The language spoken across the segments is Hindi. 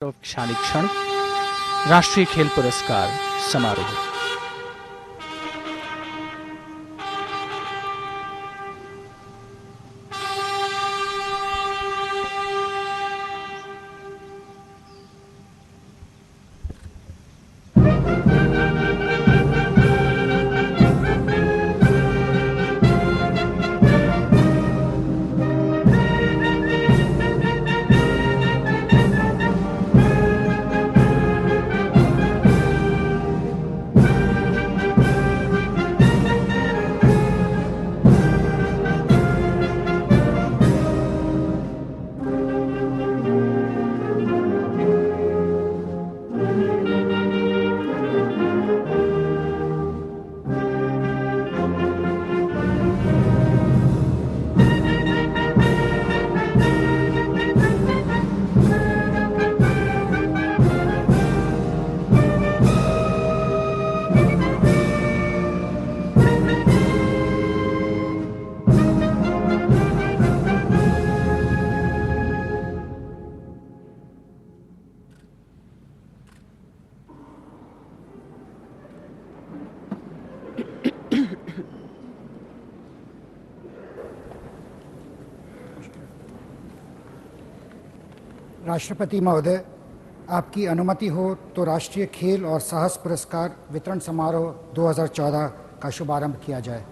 क्षणिक क्षण राष्ट्रीय खेल पुरस्कार समारोह। राष्ट्रपति महोदय, आपकी अनुमति हो तो राष्ट्रीय खेल और साहस पुरस्कार वितरण समारोह 2014 का शुभारंभ किया जाए।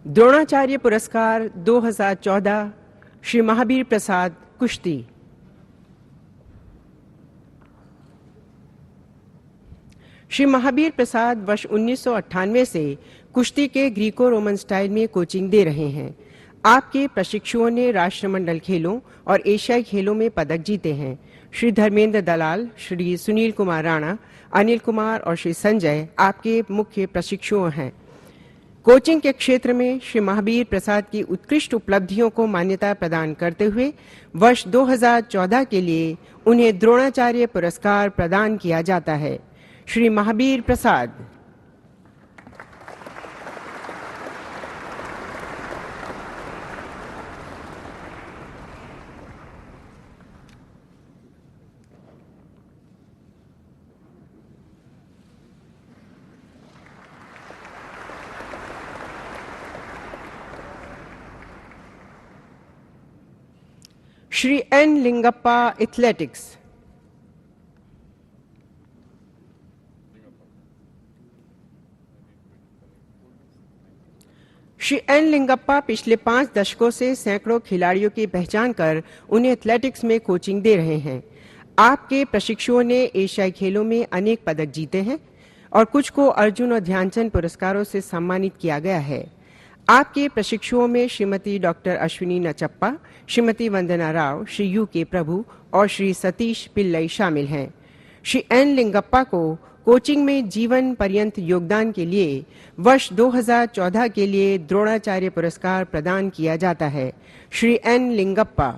द्रोणाचार्य पुरस्कार 2014 श्री महावीर प्रसाद, कुश्ती। श्री महावीर प्रसाद वर्ष 1998 से कुश्ती के ग्रीको रोमन स्टाइल में कोचिंग दे रहे हैं। आपके प्रशिक्षुओं ने राष्ट्रमंडल खेलों और एशियाई खेलों में पदक जीते हैं। श्री धर्मेंद्र दलाल, श्री सुनील कुमार राणा, अनिल कुमार और श्री संजय आपके मुख्य प्रशिक्षुओं हैं। कोचिंग के क्षेत्र में श्री महावीर प्रसाद की उत्कृष्ट उपलब्धियों को मान्यता प्रदान करते हुए वर्ष 2014 के लिए उन्हें द्रोणाचार्य पुरस्कार प्रदान किया जाता है। Shri Mahavir Prasad. Shri N Lingappa, athletics. Shri N Lingappa पिछले 5 दशकों से सैकड़ों खिलाड़ियों की पहचान कर उन्हें एथलेटिक्स में कोचिंग दे रहे हैं। आपके प्रशिक्षुओं ने एशियाई खेलों में अनेक पदक जीते हैं और कुछ को अर्जुन और ध्यानचंद पुरस्कारों से सम्मानित किया गया है। आपके प्रशिक्षुओं में Shrimati doctor Ashwini Nachappa, Shrimati Vandana Rao, Shri you के प्रभु और श्री सतीश पिल्लई शामिल हैं। श्री एन लिंगप्पा को कोचिंग में जीवन पर्यंत योगदान के लिए वर्ष 2014 के लिए द्रोणाचार्य पुरस्कार प्रदान किया जाता है। श्री एन लिंगप्पा।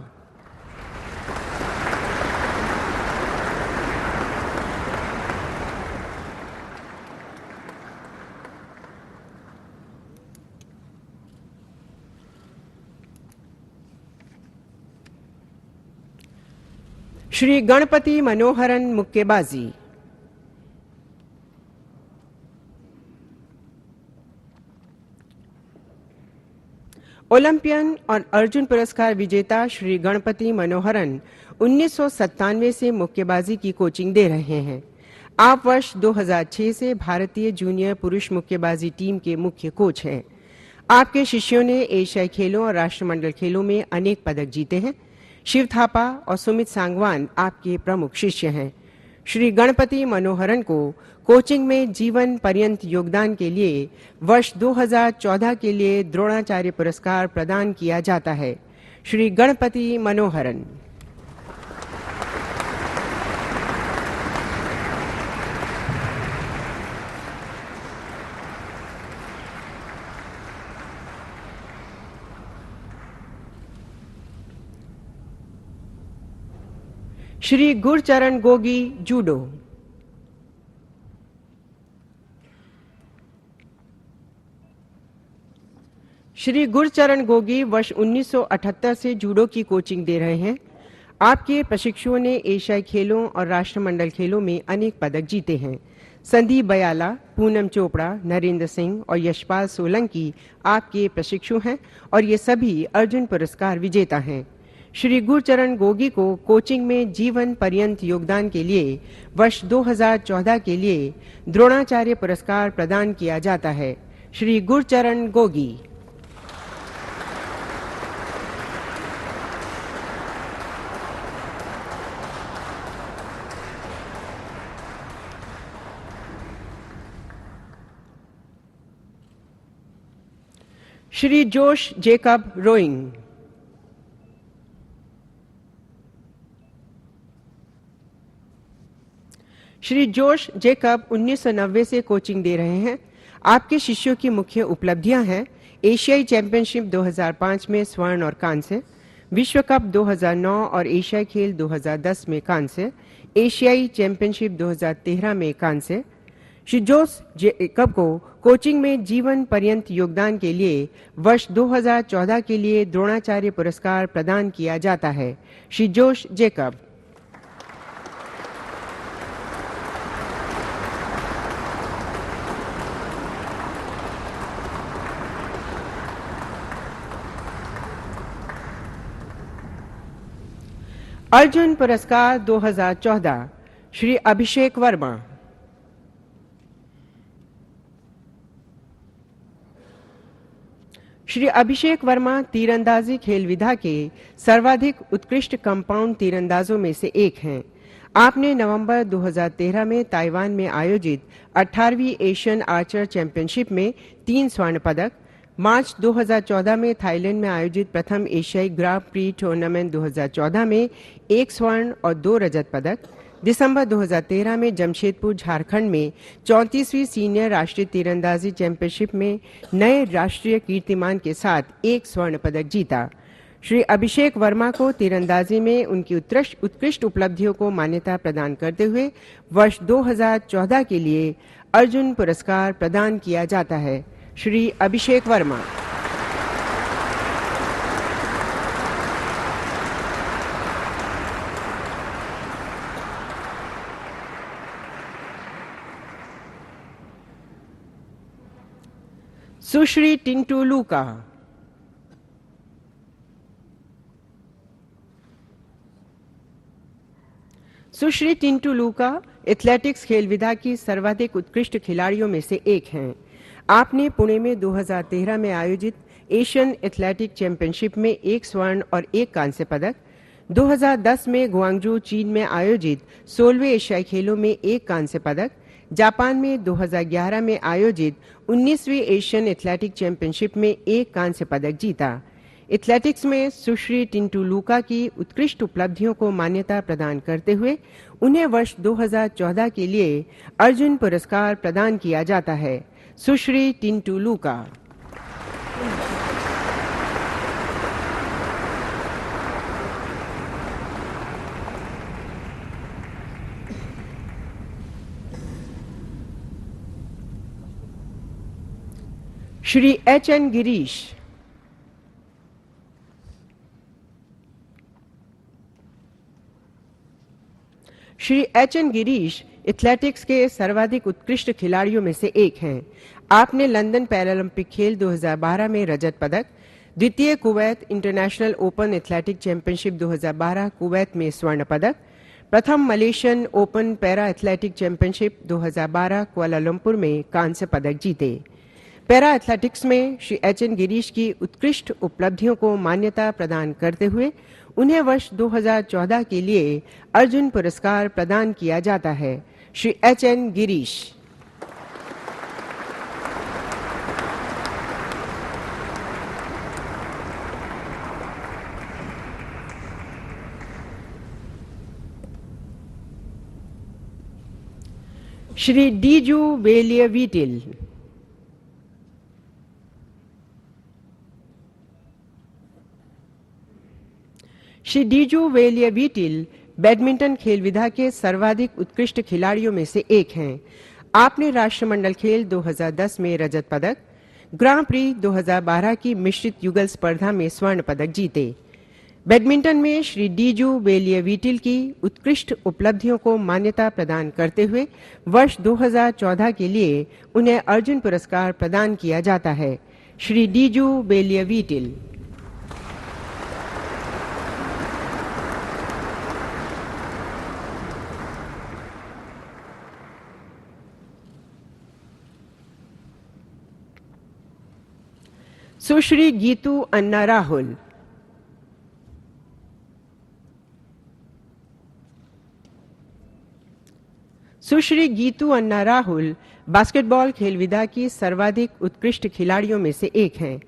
श्री गणपति मनोहरन, मुक्केबाजी। ओलंपियन और अर्जुन पुरस्कार विजेता श्री गणपति मनोहरन 1997 से मुक्केबाजी की कोचिंग दे रहे हैं। आप वर्ष 2006 से भारतीय जूनियर पुरुष मुक्केबाजी टीम के मुख्य कोच हैं। आपके शिष्यों ने एशियाई खेलों और राष्ट्रमंडल खेलों में अनेक पदक जीते हैं। शिव थापा और सुमित सांगवान आपके प्रमुख शिष्य हैं। श्री गणपति मनोहरन को कोचिंग में जीवन पर्यंत योगदान के लिए वर्ष 2014 के लिए द्रोणाचार्य पुरस्कार प्रदान किया जाता है। श्री गणपति मनोहरन। श्री गुरचरण गोगी, जूडो। श्री गुरचरण गोगी वर्ष 1978 से जूडो की कोचिंग दे रहे हैं। आपके प्रशिक्षुओं ने एशियाई खेलों और राष्ट्रमंडल खेलों में अनेक पदक जीते हैं। संदीप बयाला, पूनम चोपड़ा, नरेंद्र सिंह और यशपाल सोलंकी आपके प्रशिक्षु हैं और ये सभी अर्जुन पुरस्कार विजेता हैं। श्री गुरचरण गोगी को कोचिंग में जीवन पर्यंत योगदान के लिए वर्ष 2014 के लिए द्रोणाचार्य पुरस्कार प्रदान किया जाता है। श्री गुरचरण गोगी। श्री जोश जेकब रोइंग। श्री जोश जेकब 1990 से कोचिंग दे रहे हैं। आपके शिष्यों की मुख्य उपलब्धियां हैं एशियाई चैंपियनशिप 2005 में स्वर्ण और कांस्य, विश्व कप 2009 और एशियाई खेल 2010 में कांस्य, एशियाई चैंपियनशिप 2013 में कांस्य। श्री जोश जेकब को कोचिंग में जीवन पर्यंत योगदान के लिए वर्ष 2014 के लिए द्रोणाचार्य पुरस्कार प्रदान किया जाता है। श्री जोश जेकब। अर्जुन पुरस्कार 2014 श्री अभिषेक वर्मा। श्री अभिषेक वर्मा तीरंदाजी खेल विधा के सर्वाधिक उत्कृष्ट कंपाउंड तीरंदाजों में से एक हैं। आपने नवंबर 2013 में ताइवान में आयोजित 18वीं एशियन आर्चर चैंपियनशिप में 3 स्वर्ण पदक, मार्च 2014 में थाईलैंड में आयोजित प्रथम एशियाई ग्रां प्री टूर्नामेंट 2014 में 1 स्वर्ण और 2 रजत पदक, दिसंबर 2013 में जमशेदपुर झारखंड में 34वीं सीनियर राष्ट्रीय तीरंदाजी चैंपियनशिप में नए राष्ट्रीय कीर्तिमान के साथ 1 स्वर्ण पदक जीता। श्री अभिषेक वर्मा को तीरंदाजी में उनकी उत्कृष्ट उपलब्धियों को मान्यता प्रदान करते हुए वर्ष 2014 के लिए अर्जुन पुरस्कार प्रदान किया जाता है। श्री अभिषेक वर्मा। सुश्री टिंटू लूका। सुश्री टिंटू लूका एथलेटिक्स खेल विधा की सर्वाधिक उत्कृष्ट खिलाड़ियों में से एक हैं। आपने पुणे में 2013 में आयोजित एशियन एथलेटिक चैंपियनशिप में 1 स्वर्ण और 1 कांस्य पदक, 2010 में गुआंगजू चीन में आयोजित 16वें एशियाई खेलों में 1 कांस्य पदक, जापान में 2011 में आयोजित 19वीं एशियन एथलेटिक चैंपियनशिप में 1 कांस्य पदक जीता। एथलेटिक्स में सुश्री टिंटू लूका की उत्कृष्ट उपलब्धियों को मान्यता प्रदान करते हुए उन्हें वर्ष 2014 के लिए अर्जुन पुरस्कार प्रदान किया जाता है। सुश्री टिंटू लूका। Shri H.N.. Girish. Shri H.N.. Girish athletics के सर्वाधिक उत्कृष्ट खिलाड़ियों में से एक हैं। आपने लंदन पैरालंपिक खेल 2012 में रजत पदक, द्वितीय Kuwait international open athletic championship 2012 Kuwait में स्वर्ण पदक, प्रथम Malaysian open para athletic championship 2012 Kuala Lumpur में कांस्य पदक जीते। पैरा एथलेटिक्स में श्री एच.एन. गिरीश की उत्कृष्ट उपलब्धियों को मान्यता प्रदान करते हुए उन्हें वर्ष 2014 के लिए अर्जुन पुरस्कार प्रदान किया जाता है। श्री एच.एन. गिरीश। श्री डीजू वेलिय वीटिल। श्री डीजू वेलिय वीटिल बैडमिंटन खेल विधा के सर्वाधिक उत्कृष्ट खिलाड़ियों में से एक हैं। आपने राष्ट्रमंडल खेल 2010 में रजत पदक, ग्रां प्री 2012 की मिश्रित युगल स्पर्धा में स्वर्ण पदक जीते। बैडमिंटन में श्री डीजू बेलियवीटिल की उत्कृष्ट उपलब्धियों को मान्यता प्रदान करते हुए वर्ष 2014 के लिए उन्हें अर्जुन पुरस्कार प्रदान किया जाता है। श्री डीजू बेलियवीटिल। सुश्री गीतू अन्ना राहुल। सुश्री गीतू अन्ना राहुल बास्केटबॉल खेल विधा की सर्वाधिक उत्कृष्ट खिलाड़ियों में से एक हैं।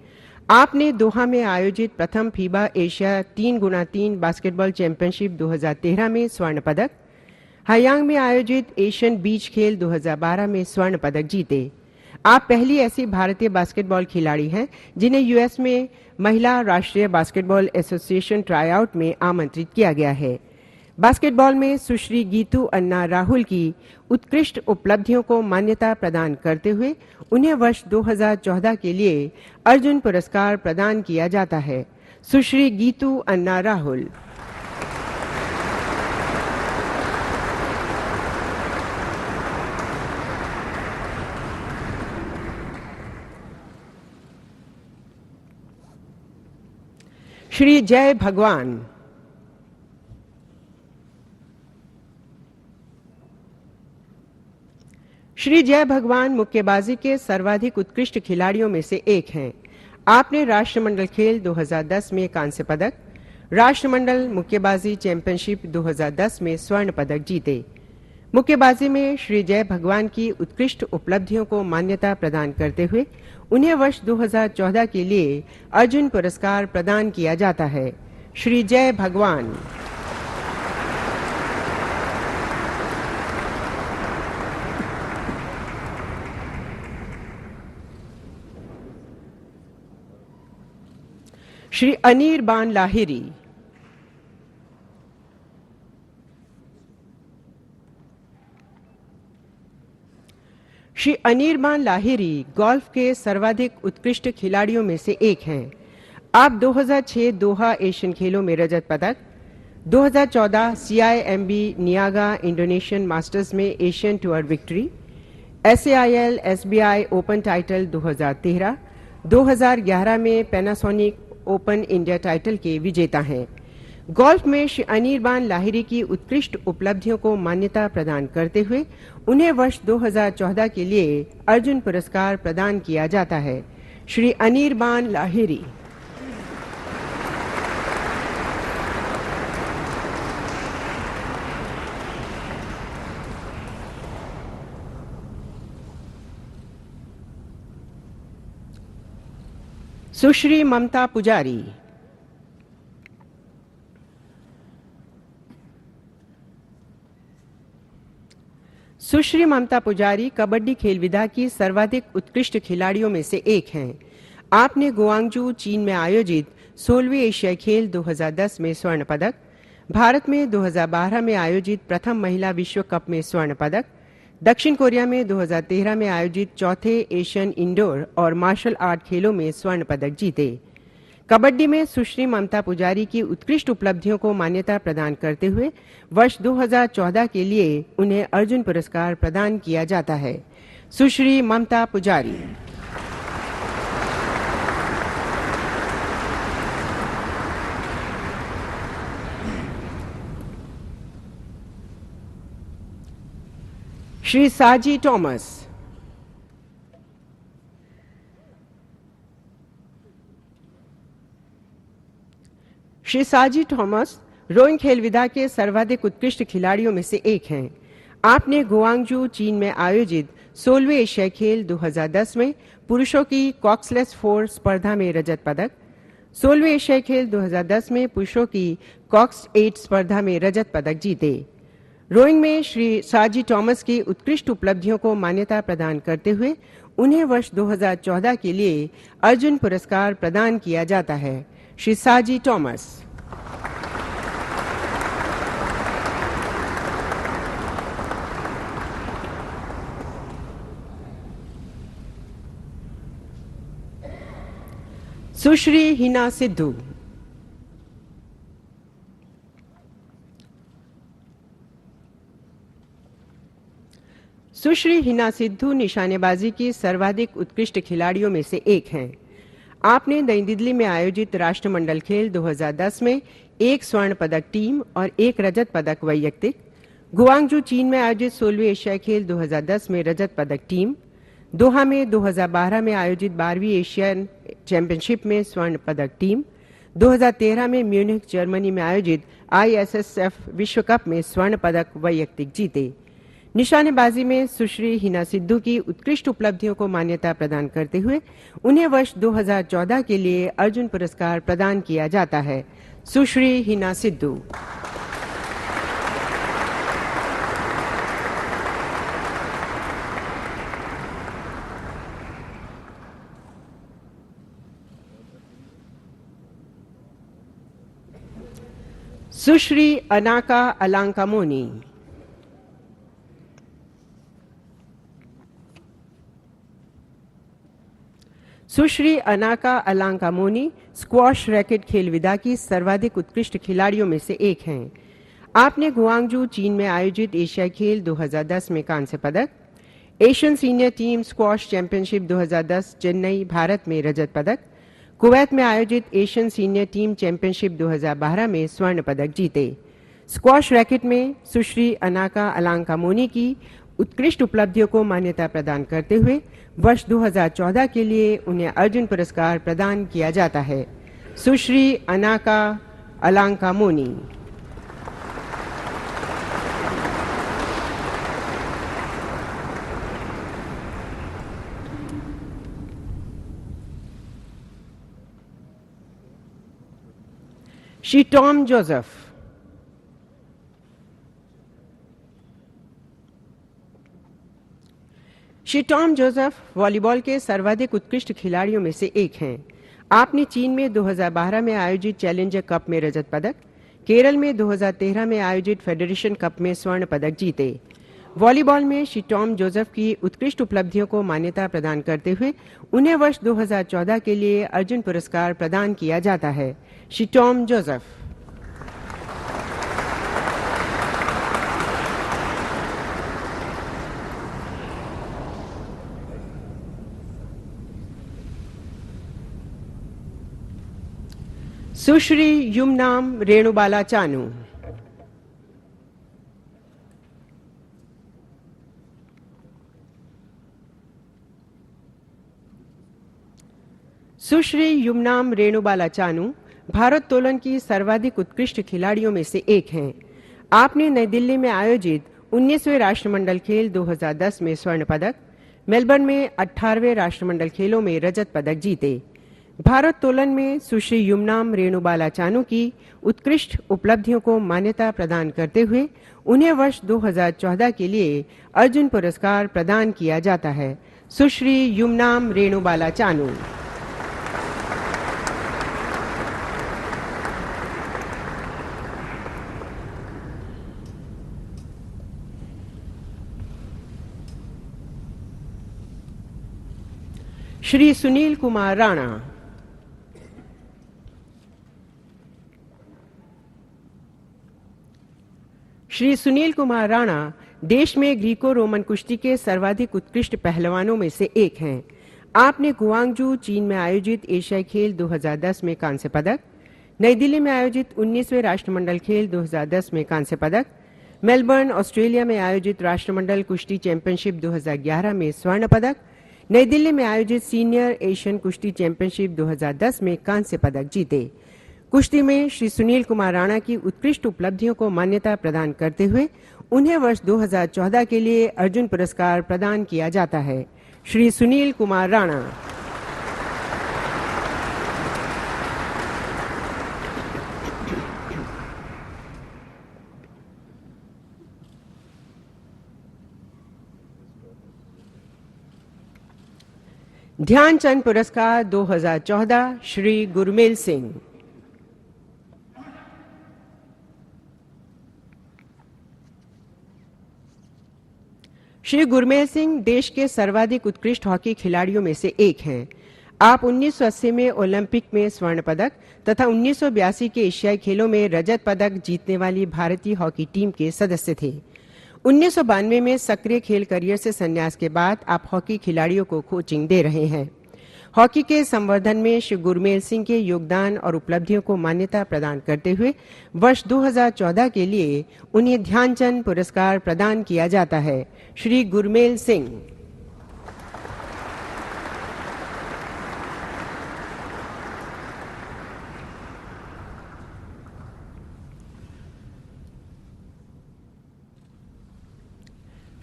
आपने दोहा में आयोजित प्रथम FIBA Asia 3x3 basketball championship 2013 में स्वर्ण पदक, हायांग में आयोजित एशियन बीच खेल 2012 में स्वर्ण पदक जीते। आप पहली ऐसी भारतीय बास्केटबॉल खिलाड़ी हैं जिन्हें यूएस में महिला राष्ट्रीय बास्केटबॉल एसोसिएशन ट्राईआउट में आमंत्रित किया गया है। बास्केटबॉल में सुश्री गीतू अन्ना राहुल की उत्कृष्ट उपलब्धियों को मान्यता प्रदान करते हुए उन्हें वर्ष 2014 के लिए अर्जुन पुरस्कार प्रदान किया जाता है। सुश्री गीतू अन्ना राहुल। श्री जय भगवान। श्री जय भगवान मुक्केबाजी के सर्वाधिक उत्कृष्ट खिलाड़ियों में से एक हैं। आपने राष्ट्रमंडल खेल 2010 में कांस्य पदक, राष्ट्रमंडल मुक्केबाजी चैंपियनशिप 2010 में स्वर्ण पदक जीते। मुक्केबाजी में श्री जय भगवान की उत्कृष्ट उपलब्धियों को मान्यता प्रदान करते हुए उन्हें वर्ष 2014 के लिए अर्जुन पुरस्कार प्रदान किया जाता है। श्री जय भगवान। श्री अनिर्बान लाहिरी। श्री अनिर्बान लाहिरी गोल्फ के सर्वाधिक उत्कृष्ट खिलाड़ियों में से एक हैं। आप 2006 दोहा एशियन खेलों में रजत पदक, 2014 CIMB नियागा इंडोनेशियन मास्टर्स में Asian tour victory, SAIL SBI open title 2013, 2011 में पैनासोनिक ओपन इंडिया टाइटल के विजेता हैं। गोल्फ में श्री अनिर्बान लाहिरी की उत्कृष्ट उपलब्धियों को मान्यता प्रदान करते हुए उन्हें वर्ष 2014 के लिए अर्जुन पुरस्कार प्रदान किया जाता है। श्री अनिर्बान लाहिरी। सुश्री ममता पुजारी। सुश्री ममता पुजारी कबड्डी खेल विधा की सर्वाधिक उत्कृष्ट खिलाड़ियों में से एक हैं। आपने गुआंगजू चीन में आयोजित 16वें एशियाई खेल 2010 में स्वर्ण पदक, भारत में 2012 में आयोजित प्रथम महिला विश्व कप में स्वर्ण पदक, दक्षिण कोरिया में 2013 में आयोजित चौथे एशियन इंडोर और मार्शल आर्ट खेलों में स्वर्ण पदक जीते। कबड्डी में सुश्री ममता पुजारी की उत्कृष्ट उपलब्धियों को मान्यता प्रदान करते हुए वर्ष 2014 के लिए उन्हें अर्जुन पुरस्कार प्रदान किया जाता है। सुश्री ममता पुजारी। श्री साजी टॉमस। श्री साजी थॉमस रोइंग खेल विधा के सर्वाधिक उत्कृष्ट खिलाड़ियों में से एक हैं। आपने गुआंगजू चीन में आयोजित 16वें एशियाई खेल 2010 में पुरुषों की कॉक्सलेस 4 स्पर्धा में रजत पदक, 16वें एशियाई खेल 2010 में पुरुषों की कॉक्स 8 स्पर्धा में रजत पदक जीते। रोइंग में श्री साजी टॉमस की उत्कृष्ट उपलब्धियों को मान्यता प्रदान करते हुए उन्हें वर्ष 2014 के लिए अर्जुन पुरस्कार प्रदान किया जाता है। श्री साजी टॉमस। सुश्री हिना सिद्धू। सुश्री हिना सिद्धू निशानेबाजी की सर्वाधिक उत्कृष्ट खिलाड़ियों में से एक हैं। आपने नई दिल्ली में आयोजित राष्ट्रमंडल खेल 2010 में एक स्वर्ण पदक टीम और एक रजत पदक वैयक्तिक, गुआंगजू चीन में आयोजित 16वीं एशियाई खेल 2010 में रजत पदक टीम, दोहा में 2012 में आयोजित 12वीं एशियन चैंपियनशिप में स्वर्ण पदक टीम, 2013 में म्यूनिख जर्मनी में आयोजित ISSF विश्व कप में स्वर्ण पदक वैयक्तिक जीते। निशानेबाजी में सुश्री हिना सिद्धू की उत्कृष्ट उपलब्धियों को मान्यता प्रदान करते हुए उन्हें वर्ष 2014 के लिए अर्जुन पुरस्कार प्रदान किया जाता है। सुश्री हिना सिद्धू। सुश्री अनाका अलांकामोनी। सुश्री अनाका अलांकामोनी स्क्वॉश रैकेट खेल विदा की सर्वाधिक उत्कृष्ट खिलाड़ियों में से एक हैं। आपने गुआंगजू चीन में आयोजित एशियाई खेल 2010 में कांस्य पदक, Asian senior team squash championship 2010 Chennai Bharat में रजत पदक, कुवैत में आयोजित एशियन सीनियर टीम चैंपियनशिप 2012 में स्वर्ण पदक जीते। स्क्वॉश रैकेट में सुश्री अनाका अलांकामोनी की उत्कृष्ट उपलब्धियों को मान्यता प्रदान करते हुए वर्ष 2014 के लिए उन्हें अर्जुन पुरस्कार प्रदान किया जाता है। सुश्री अनाका अलांकामोनी। श्री टॉम जोसेफ। श्री टॉम जोसेफ वॉलीबॉल के सर्वाधिक उत्कृष्ट खिलाड़ियों में से एक हैं। आपने चीन में 2012 में आयोजित चैलेंजर कप में रजत पदक, केरल में 2013 में आयोजित फेडरेशन कप में स्वर्ण पदक जीते। वॉलीबॉल में श्री टॉम जोसेफ की उत्कृष्ट उपलब्धियों को मान्यता प्रदान करते हुए उन्हें वर्ष 2014 के लिए अर्जुन पुरस्कार प्रदान किया जाता है। श्री टॉम जोसेफ। सुश्री युमनाम रेणुबाला चानू। सुश्री युमनाम रेणुबाला चानू भारोत्तोलन की सर्वाधिक उत्कृष्ट खिलाड़ियों में से एक हैं। आपने नई दिल्ली में आयोजित 19वें राष्ट्रमंडल खेल 2010 में स्वर्ण पदक, मेलबर्न में 18वें राष्ट्रमंडल खेलों में रजत पदक जीते। भारोत्तोलन में सुश्री युमनाम रेणुबाला चानू की उत्कृष्ट उपलब्धियों को मान्यता प्रदान करते हुए उन्हें वर्ष 2014 के लिए अर्जुन पुरस्कार प्रदान किया जाता है। सुश्री युमनाम रेणुबाला चानू। श्री सुनील कुमार राणा। श्री सुनील कुमार राणा देश में ग्रीको रोमन कुश्ती के सर्वाधिक उत्कृष्ट पहलवानों में से एक हैं। आपने गुआंगजू चीन में आयोजित एशियाई खेल 2010 में कांस्य पदक, नई दिल्ली में आयोजित 19वें राष्ट्रमंडल खेल 2010 में कांस्य पदक, मेलबर्न ऑस्ट्रेलिया में आयोजित राष्ट्रमंडल कुश्ती चैंपियनशिप 2011 में स्वर्ण पदक, नई दिल्ली में आयोजित सीनियर एशियन कुश्ती चैंपियनशिप 2010 में कांस्य पदक जीते। कुश्ती में श्री सुनील कुमार राणा की उत्कृष्ट उपलब्धियों को मान्यता प्रदान करते हुए उन्हें वर्ष 2014 के लिए अर्जुन पुरस्कार प्रदान किया जाता है। श्री सुनील कुमार राणा। ध्यानचंद पुरस्कार 2014 श्री गुरमेल सिंह। श्री गुरमेल सिंह देश के सर्वाधिक उत्कृष्ट हॉकी खिलाड़ियों में से एक हैं। आप 1980 में ओलंपिक में स्वर्ण पदक तथा 1982 के एशियाई खेलों में रजत पदक जीतने वाली भारतीय हॉकी टीम के सदस्य थे। 1992 में सक्रिय खेल करियर से संन्यास के बाद आप हॉकी खिलाड़ियों को कोचिंग दे रहे हैं। हॉकी के संवर्धन में श्री गुरमेल सिंह के योगदान और उपलब्धियों को मान्यता प्रदान करते हुए वर्ष 2014 के लिए उन्हें ध्यानचंद पुरस्कार प्रदान किया जाता है। श्री गुरमेल सिंह।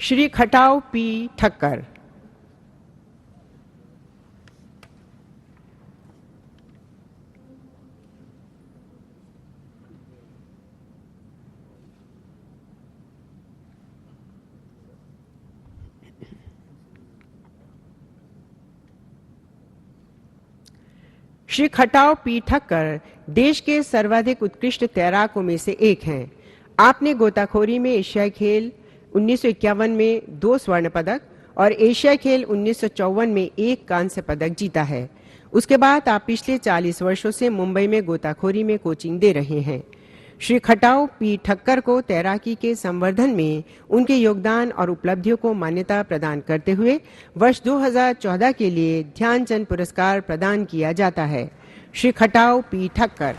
श्री खटाव पी ठक्कर। श्री खटाव पी ठक्कर देश के सर्वाधिक उत्कृष्ट तैराकों में से एक हैं। आपने गोताखोरी में एशियाई खेल 1951 में 2 स्वर्ण पदक और एशियाई खेल 1954 में 1 कांस्य पदक जीता है। उसके बाद आप पिछले 40 वर्षों से मुंबई में गोताखोरी में कोचिंग दे रहे हैं। श्री खटाव पी ठक्कर को तैराकी के संवर्धन में उनके योगदान और उपलब्धियों को मान्यता प्रदान करते हुए वर्ष 2014 के लिए ध्यानचंद पुरस्कार प्रदान किया जाता है। श्री खटाव पी ठक्कर।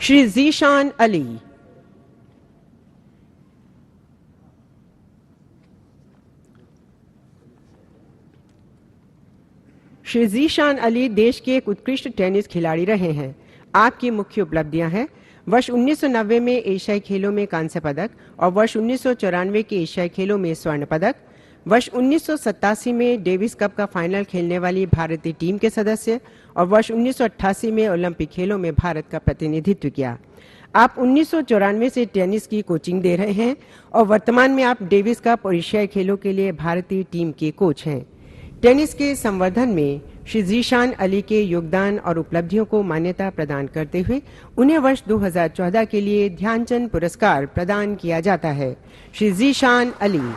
श्री जीशान अली। श्री जीशान अली देश के एक उत्कृष्ट टेनिस खिलाड़ी रहे हैं। आपकी मुख्य उपलब्धियां हैं वर्ष 1990 में एशियाई खेलों में कांस्य पदक और वर्ष 1994 के एशियाई खेलों में स्वर्ण पदक, वर्ष 1987 में डेविस कप का फाइनल खेलने वाली भारतीय टीम के सदस्य और वर्ष 1988 में ओलंपिक खेलों में भारत का प्रतिनिधित्व किया। आप 1994 से टेनिस की कोचिंग दे रहे हैं और वर्तमान में आप डेविस कप और एशियाई खेलों के लिए भारतीय टीम के कोच हैं। टेनिस के संवर्धन में श्री जीशान अली के योगदान और उपलब्धियों को मान्यता प्रदान करते हुए उन्हें वर्ष 2014 के लिए ध्यानचंद पुरस्कार प्रदान किया जाता है। श्री जीशान अली।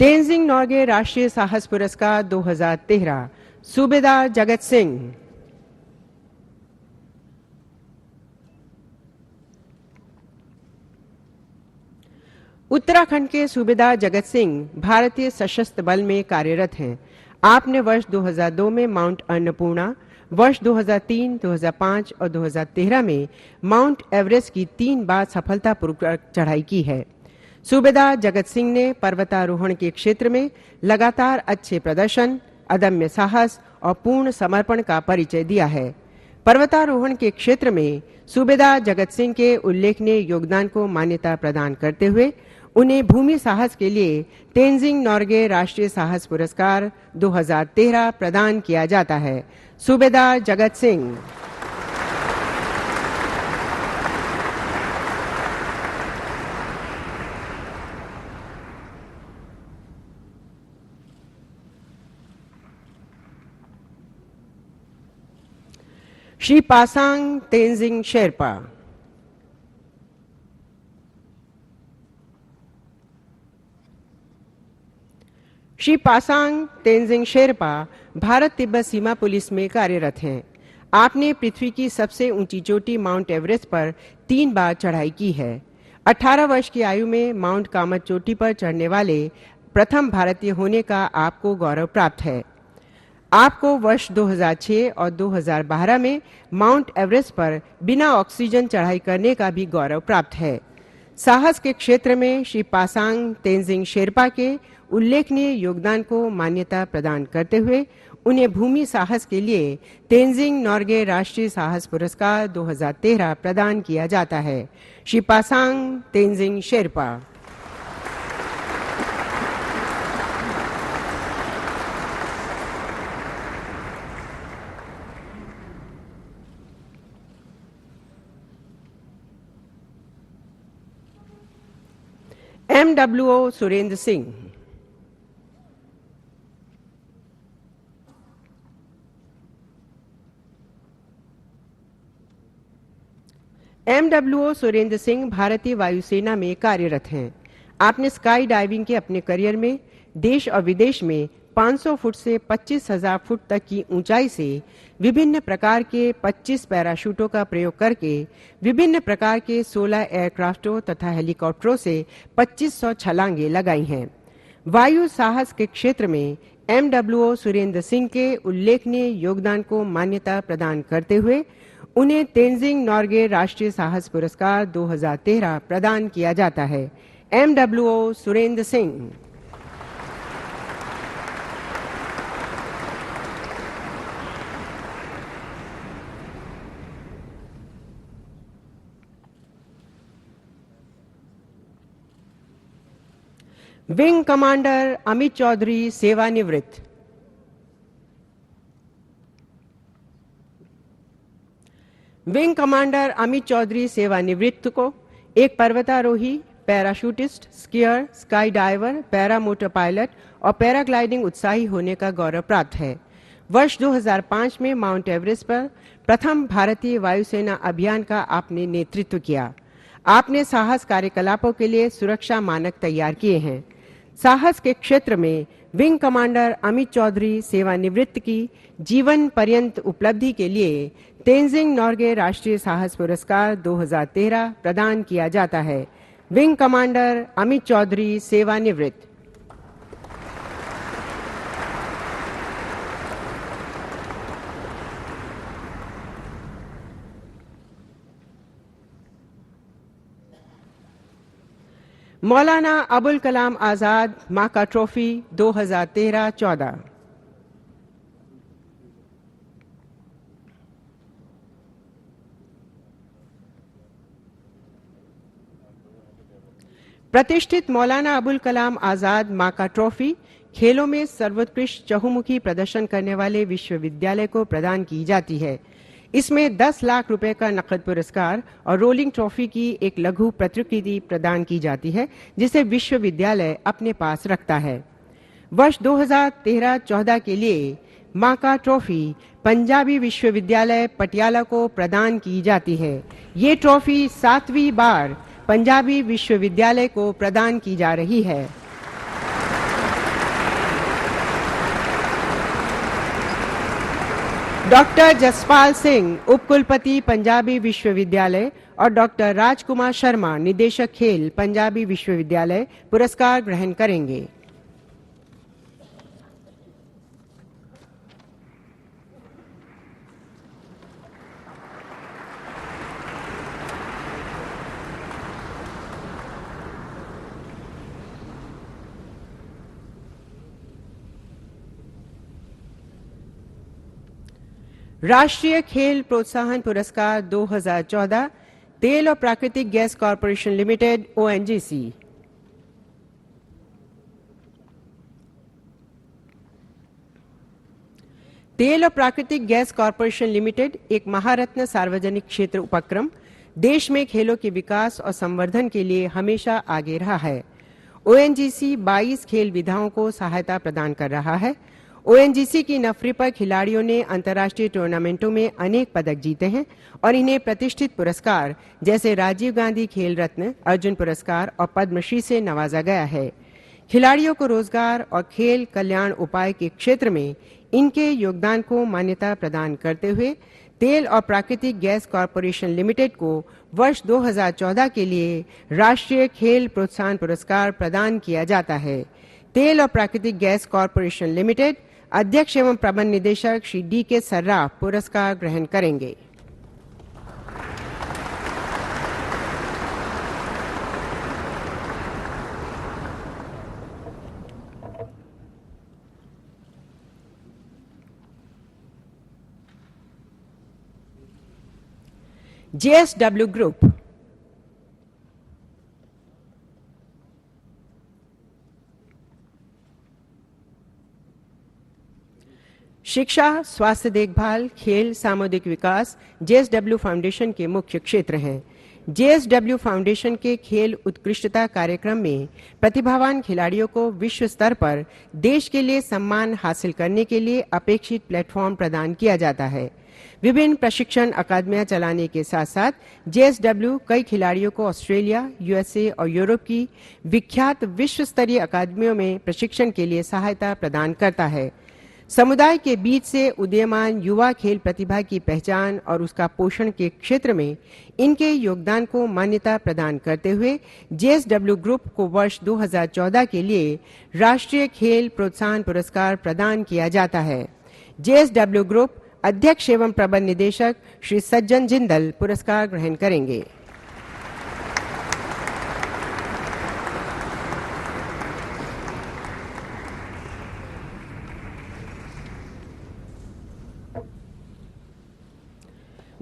तेंजिंग नोर्गे राष्ट्रीय साहस पुरस्कार 2013 सूबेदार जगत सिंह। उत्तराखंड के सूबेदार जगत सिंह भारतीय सशस्त्र बल में कार्यरत हैं। आपने वर्ष 2002 में माउंट अन्नपूर्णा, वर्ष 2003, 2005 और 2013 में माउंट एवरेस्ट की 3 बार सफलतापूर्वक चढ़ाई की है। सूबेदार जगत सिंह ने पर्वतारोहण के क्षेत्र में लगातार अच्छे प्रदर्शन, अदम्य साहस और पूर्ण समर्पण का परिचय दिया है। पर्वतारोहण के क्षेत्र में सूबेदार जगत सिंह के उल्लेखनीय योगदान को मान्यता प्रदान करते हुए उन्हें भूमि साहस के लिए तेंजिंग नोर्गे राष्ट्रीय साहस पुरस्कार 2013 प्रदान किया जाता है। सूबेदार जगत सिंह। श्री पासांग तेंजिंग शेरपा। श्री पासांग तेंजिंग शेरपा भारत तिब्बत सीमा पुलिस में कार्यरत हैं। आपने पृथ्वी की सबसे ऊंची चोटी माउंट एवरेस्ट पर 3 बार चढ़ाई की है। 18 वर्ष की आयु में माउंट कामत चोटी पर चढ़ने वाले प्रथम भारतीय होने का आपको गौरव प्राप्त है। आपको वर्ष 2006 और 2012 में माउंट एवरेस्ट पर बिना ऑक्सीजन चढ़ाई करने का भी गौरव प्राप्त है। साहस के क्षेत्र में श्री पासांग तेंजिंग शेरपा के उल्लेखनीय योगदान को मान्यता प्रदान करते हुए उन्हें भूमि साहस के लिए तेंजिंग नॉर्गे राष्ट्रीय साहस पुरस्कार 2013 प्रदान किया जाता है। श्री पासांग तेंजिंग शेरपा। MWO सुरेंद्र सिंह। MWO सुरेंद्र सिंह भारतीय वायुसेना में कार्यरत हैं। आपने स्काई डाइविंग के अपने करियर में देश और विदेश में 500 फुट से 25,000 फुट तक की ऊंचाई से विभिन्न प्रकार के 25 पैराशूटों का प्रयोग करके विभिन्न प्रकार के 16 एयरक्राफ्टों तथा हेलीकॉप्टरों से 2500 छलांगे लगाई हैं। वायु साहस के क्षेत्र में MWO सुरेंद्र सिंह के उल्लेखनीय योगदान को मान्यता प्रदान करते हुए उन्हें तेंजिंग नॉर्गे राष्ट्रीय साहस पुरस्कार 2013 प्रदान किया जाता है। MWO Surendra Singh. Wing commander Amit Chaudhary सेवानिवृत्त। विंग कमांडर अमित चौधरी सेवानिवृत्त को एक पर्वतारोही, parachutist, skier, sky diver, para motor pilot और पैराग्लाइडिंग उत्साही होने का गौरव प्राप्त है। वर्ष 2005 में माउंट एवरेस्ट पर प्रथम भारतीय वायुसेना अभियान का आपने नेतृत्व किया। आपने साहस कार्यकलापों के लिए सुरक्षा मानक तैयार किए हैं। साहस के क्षेत्र में विंग कमांडर अमित चौधरी सेवानिवृत्त की जीवन पर्यंत उपलब्धि के लिए तेंजिंग नॉर्गे राष्ट्रीय साहस पुरस्कार 2013 प्रदान किया जाता है। विंग कमांडर अमित चौधरी सेवानिवृत्त। मौलाना अबुल कलाम आजाद माका ट्रॉफी 2013-14। प्रतिष्ठित मौलाना अबुल कलाम आजाद माका ट्रॉफी खेलों में सर्वोत्कृष्ट चहुमुखी प्रदर्शन करने वाले विश्वविद्यालय को प्रदान की जाती है। इसमें 10 लाख रुपए का नकद पुरस्कार और रोलिंग ट्रॉफी की एक लघु प्रतिकृति प्रदान की जाती है, जिसे विश्वविद्यालय अपने पास रखता है। वर्ष 2013-14 के लिए माका ट्रॉफी पंजाबी विश्वविद्यालय पटियाला को प्रदान की जाती है। ये ट्रॉफी 7वीं बार पंजाबी विश्वविद्यालय को प्रदान की जा रही है। डॉक्टर जसपाल सिंह, उपकुलपति पंजाबी विश्वविद्यालय और डॉक्टर राजकुमार शर्मा, निदेशक खेल पंजाबी विश्वविद्यालय, पुरस्कार ग्रहण करेंगे। राष्ट्रीय खेल प्रोत्साहन पुरस्कार 2014 तेल और प्राकृतिक गैस कॉरपोरेशन लिमिटेड ONGC। तेल और प्राकृतिक गैस कॉरपोरेशन लिमिटेड एक महारत्न सार्वजनिक क्षेत्र उपक्रम देश में खेलों के विकास और संवर्धन के लिए हमेशा आगे रहा है। ONGC 22 खेल विधाओं को सहायता प्रदान कर रहा है। ONGC की नफरी पर खिलाड़ियों ने अंतर्राष्ट्रीय टूर्नामेंटों में अनेक पदक जीते हैं और इन्हें प्रतिष्ठित पुरस्कार जैसे राजीव गांधी खेल रत्न, अर्जुन पुरस्कार और पद्मश्री से नवाजा गया है। खिलाड़ियों को रोजगार और खेल कल्याण उपाय के क्षेत्र में इनके योगदान को मान्यता प्रदान करते हुए तेल और प्राकृतिक गैस कॉरपोरेशन लिमिटेड को वर्ष 2014 के लिए राष्ट्रीय खेल प्रोत्साहन पुरस्कार प्रदान किया जाता है। तेल और प्राकृतिक गैस कॉरपोरेशन लिमिटेड अध्यक्ष एवं प्रबंध निदेशक श्री DK सर्राफ पुरस्कार ग्रहण करेंगे। JSW Group, शिक्षा, स्वास्थ्य देखभाल, खेल, सामुदायिक विकास JSW फाउंडेशन के मुख्य क्षेत्र हैं। JSW फाउंडेशन के खेल उत्कृष्टता कार्यक्रम में प्रतिभावान खिलाड़ियों को विश्व स्तर पर देश के लिए सम्मान हासिल करने के लिए अपेक्षित प्लेटफॉर्म प्रदान किया जाता है। विभिन्न प्रशिक्षण अकादमियां चलाने के साथ साथ JSW कई खिलाड़ियों को ऑस्ट्रेलिया, USA और यूरोप की विख्यात विश्व स्तरीय अकादमियों में प्रशिक्षण के लिए सहायता प्रदान करता है। समुदाय के बीच से उदीयमान युवा खेल प्रतिभा की पहचान और उसका पोषण के क्षेत्र में इनके योगदान को मान्यता प्रदान करते हुए JSW ग्रुप को वर्ष 2014 के लिए राष्ट्रीय खेल प्रोत्साहन पुरस्कार प्रदान किया जाता है। JSW ग्रुप अध्यक्ष एवं प्रबंध निदेशक श्री सज्जन जिंदल पुरस्कार ग्रहण करेंगे।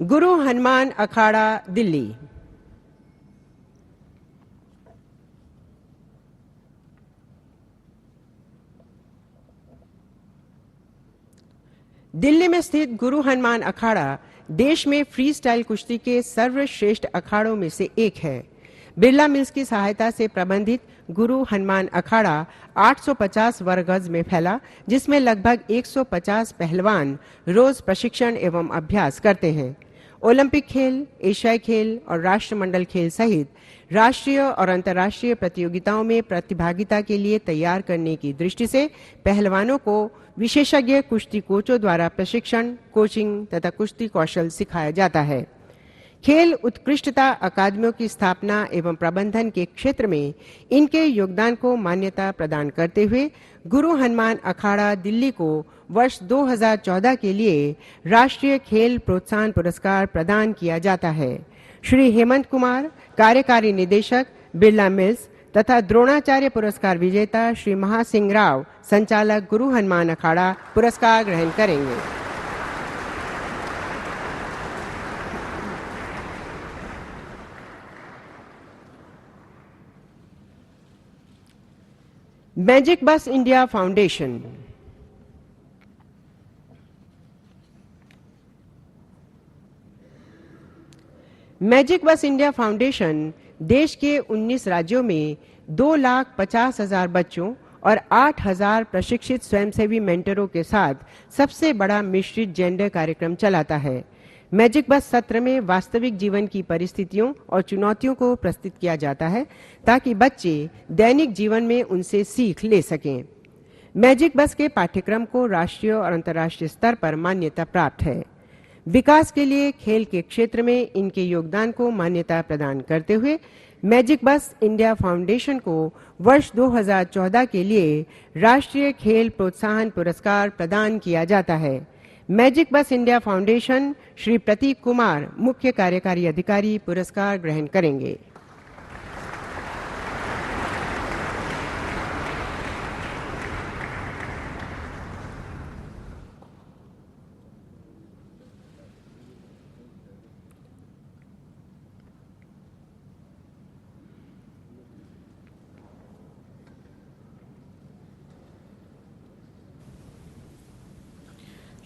गुरु हनुमान अखाड़ा, दिल्ली। दिल्ली में स्थित गुरु हनुमान अखाड़ा देश में फ्री स्टाइल कुश्ती के सर्वश्रेष्ठ अखाड़ों में से एक है। बिरला मिल्स की सहायता से प्रबंधित गुरु हनुमान अखाड़ा 850 वर्ग गज में फैला, जिसमें लगभग 150 पहलवान रोज प्रशिक्षण एवं अभ्यास करते हैं। ओलंपिक खेल, एशियाई खेल और राष्ट्रमंडल खेल सहित राष्ट्रीय और अंतर्राष्ट्रीय प्रतियोगिताओं में प्रतिभागिता के लिए तैयार करने की दृष्टि से पहलवानों को विशेषज्ञ कुश्ती कोचों द्वारा प्रशिक्षण, कोचिंग तथा कुश्ती कौशल सिखाया जाता है। खेल उत्कृष्टता अकादमियों की स्थापना एवं प्रबंधन के क्षेत्र में इनके योगदान को मान्यता प्रदान करते हुए गुरु हनुमान अखाड़ा, दिल्ली को वर्ष 2014 के लिए राष्ट्रीय खेल प्रोत्साहन पुरस्कार प्रदान किया जाता है। श्री हेमंत कुमार, कार्यकारी निदेशक, बिरला मिल्स तथा द्रोणाचार्य पुरस्कार विजेता श्री महासिंह राव, संचालक, गुरु हनुमान अखाड़ा, पुरस्कार ग्रहण करेंगे। मैजिक बस इंडिया फाउंडेशन। मैजिक बस इंडिया फाउंडेशन देश के 19 राज्यों में 2,50,000 बच्चों और 8,000 प्रशिक्षित स्वयंसेवी मेंटरों के साथ सबसे बड़ा मिश्रित जेंडर कार्यक्रम चलाता है। मैजिक बस सत्र में वास्तविक जीवन की परिस्थितियों और चुनौतियों को प्रस्तुत किया जाता है ताकि बच्चे दैनिक जीवन में उनसे सीख ले सकें। मैजिक बस के पाठ्यक्रम को राष्ट्रीय और अंतर्राष्ट्रीय स्तर पर मान्यता प्राप्त है। विकास के लिए खेल के क्षेत्र में इनके योगदान को मान्यता प्रदान करते हुए मैजिक बस इंडिया फाउंडेशन को वर्ष 2014 के लिए राष्ट्रीय खेल प्रोत्साहन पुरस्कार प्रदान किया जाता है। मैजिक बस इंडिया फाउंडेशन श्री प्रतीक कुमार, मुख्य कार्यकारी अधिकारी, पुरस्कार ग्रहण करेंगे।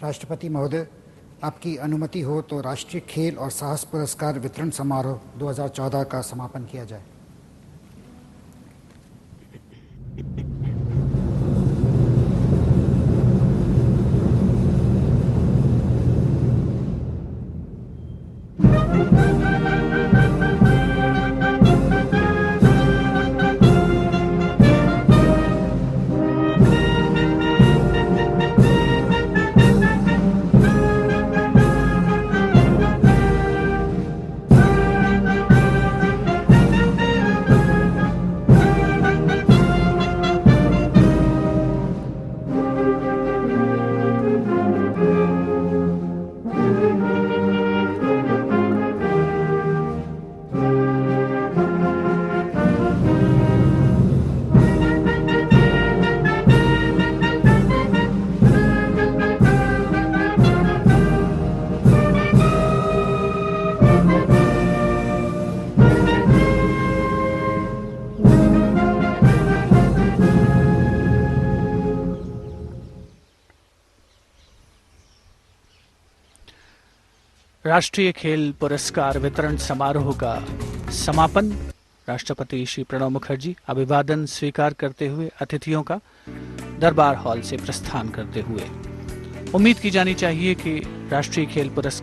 राष्ट्रपति महोदय, आपकी अनुमति हो तो राष्ट्रीय खेल और साहस पुरस्कार वितरण समारोह 2014 का समापन किया जाए। राष्ट्रीय खेल पुरस्कार वितरण समारोह का समापन। राष्ट्रपति श्री प्रणब मुखर्जी अभिवादन स्वीकार करते हुए अतिथियों का दरबार हॉल से प्रस्थान करते हुए। उम्मीद की जानी चाहिए कि राष्ट्रीय खेल पुरस्कार